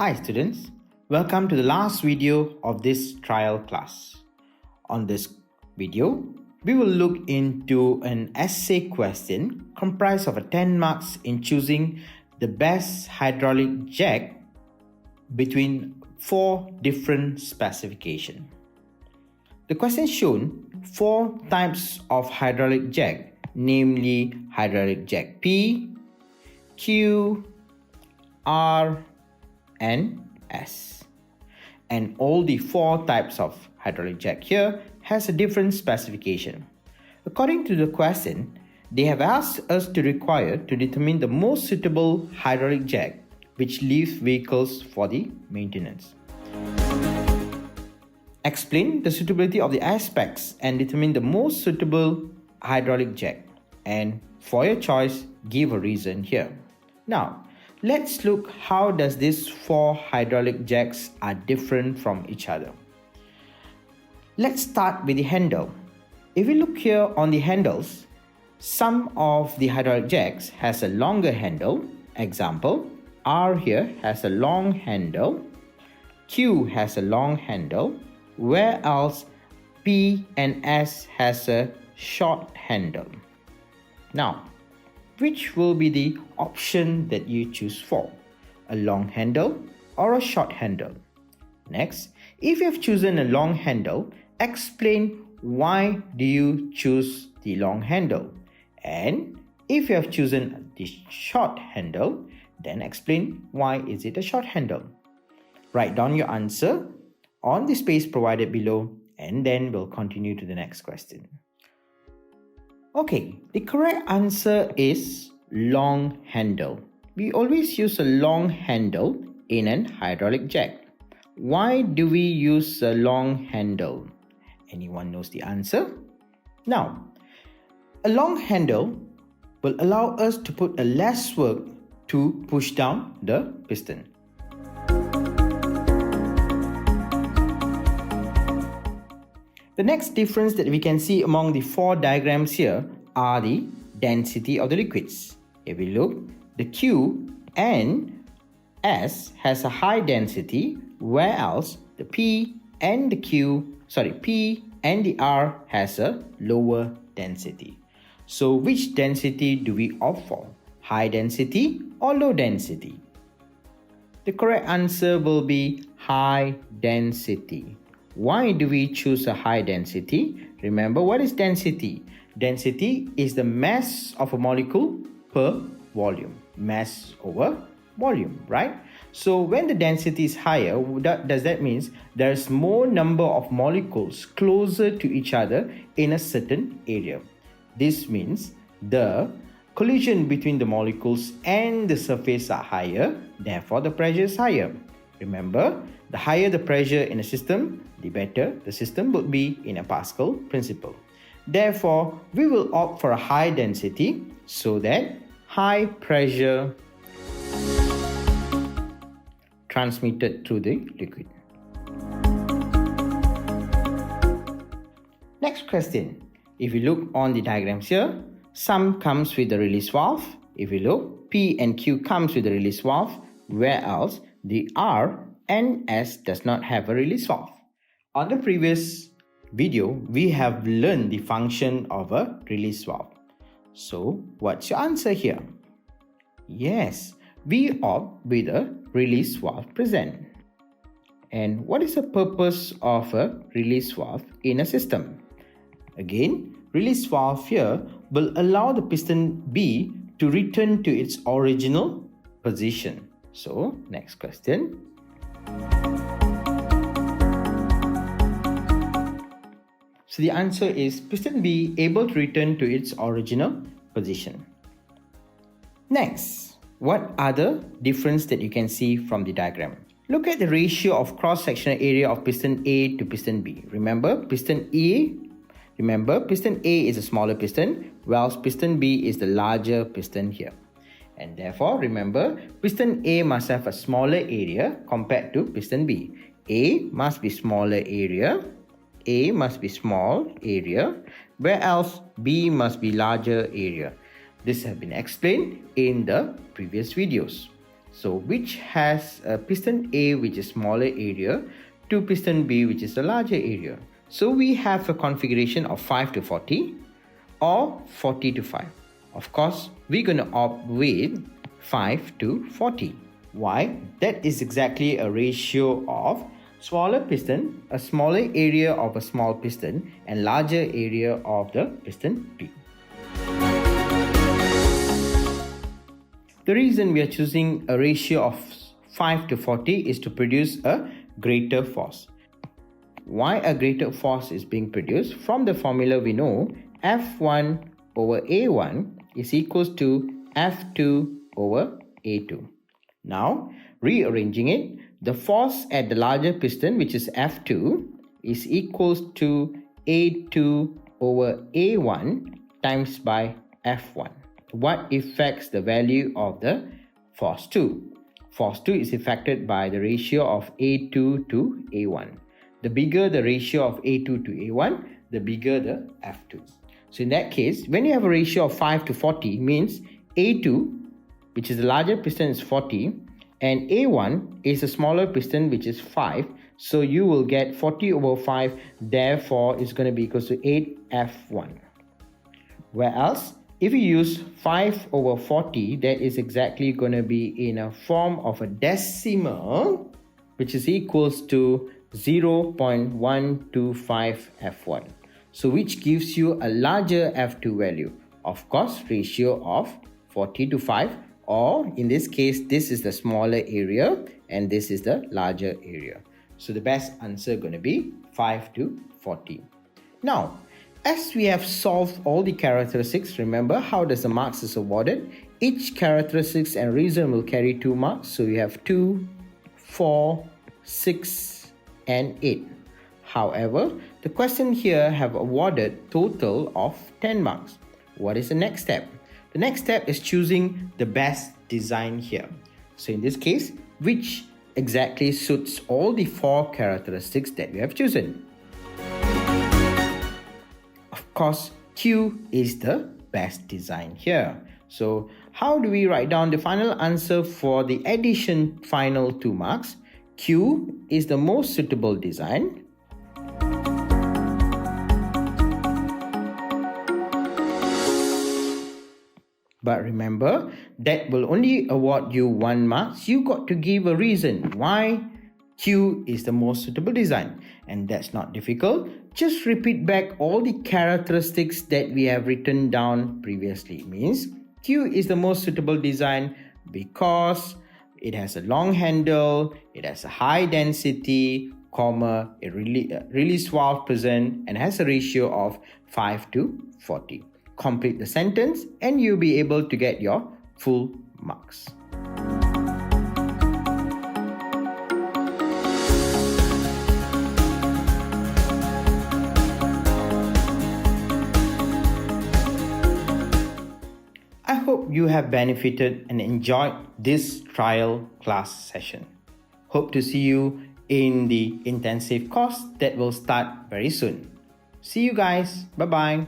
Hi students, welcome to the last video of this trial class. On this video, we will look into an essay question comprised of 10 marks in choosing the best hydraulic jack between 4 different specifications. The question shown 4 types of hydraulic jack, namely hydraulic jack P, Q, R, and S. And all the 4 types of hydraulic jack here has a different specification. According to the question, they have asked us to determine the most suitable hydraulic jack which leaves vehicles for the maintenance. Explain the suitability of the aspects and determine the most suitable hydraulic jack. And for your choice, give a reason here. Now, let's look how does these 4 hydraulic jacks are different from each other. Let's start with the handle. If we look here on the handles, some of the hydraulic jacks has a longer handle. Example, R here has a long handle, Q has a long handle, whereas P and S has a short handle. Now, which will be the option that you choose for? A long handle or a short handle? Next, if you have chosen a long handle, explain why do you choose the long handle. And if you have chosen the short handle, then explain why is it a short handle. Write down your answer on the space provided below and then we'll continue to the next question. Okay, the correct answer is long handle. We always use a long handle in an hydraulic jack. Why do we use a long handle? Anyone knows the answer? Now, a long handle will allow us to put a less work to push down the piston. The next difference that we can see among the 4 diagrams here are the density of the liquids. If we look, the Q and S has a high density, whereas the P and the R has a lower density. So which density do we opt for? High density or low density? The correct answer will be high density. Why do we choose a high density? Remember, what is density? Density is the mass of a molecule per volume. Mass over volume, right? So when the density is higher, does that mean there's more number of molecules closer to each other in a certain area? This means the collision between the molecules and the surface are higher, therefore the pressure is higher. Remember, the higher the pressure in a system, the better the system would be in a Pascal principle. Therefore, we will opt for a high density so that high pressure transmitted through the liquid. Next question. If you look on the diagrams here, some comes with the release valve. If you look, P and Q comes with the release valve, whereas the R and S does not have a release valve. On the previous video, we have learned the function of a release valve. So, what's your answer here? Yes, we opt with a release valve present. And what is the purpose of a release valve in a system? Again, release valve here will allow the piston B to return to its original position. So, next question. So the answer is piston B able to return to its original position. Next, what are the difference that you can see from the diagram? Look at the ratio of cross-sectional area of piston A to piston B. Remember, piston A is a smaller piston, whilst piston B is the larger piston here. And therefore, remember, piston A must have a smaller area compared to piston B. A must be smaller area, A must be small area, whereas B must be larger area. This has been explained in the previous videos. So which has a piston A which is smaller area to piston B which is a larger area. So we have a configuration of 5 to 40 or 40 to 5. Of course, we're going to opt with 5 to 40. Why? That is exactly a ratio of smaller piston, a smaller area of a small piston, and larger area of the piston B. The reason we are choosing a ratio of 5 to 40 is to produce a greater force. Why a greater force is being produced? From the formula we know F1 over A1 is equals to F2 over A2. Now, rearranging it, the force at the larger piston, which is F2, is equals to A2 over A1 times by F1. What affects the value of the force 2? Force 2 is affected by the ratio of A2 to A1. The bigger the ratio of A2 to A1, the bigger the F2. So in that case, when you have a ratio of 5 to 40, means A2, which is the larger piston, is 40, and A1 is a smaller piston, which is 5. So you will get 40 over 5, therefore it's going to be equals to 8F1. Whereas, if you use 5 over 40, that is exactly going to be in a form of a decimal, which is equals to 0.125 F1. So which gives you a larger F2 value. Of course, ratio of 40 to 5, or in this case, this is the smaller area and this is the larger area. So the best answer going to be 5 to 40. Now, as we have solved all the characteristics, remember how does the marks is awarded? Each characteristics and reason will carry 2 marks. So you have 2, 4, 6, and 8. However, the question here have awarded total of 10 marks. What is the next step? The next step is choosing the best design here. So in this case, which exactly suits all the 4 characteristics that we have chosen? Of course, Q is the best design here. So how do we write down the final answer for the addition final 2 marks? Q is the most suitable design. But remember, that will only award you 1 mark. You got to give a reason why Q is the most suitable design. And that's not difficult. Just repeat back all the characteristics that we have written down previously. It means Q is the most suitable design because it has a long handle, it has a high density, a release valve present, and has a ratio of 5 to 40. Complete the sentence and you'll be able to get your full marks. I hope you have benefited and enjoyed this trial class session. Hope to see you in the intensive course that will start very soon. See you guys. Bye-bye.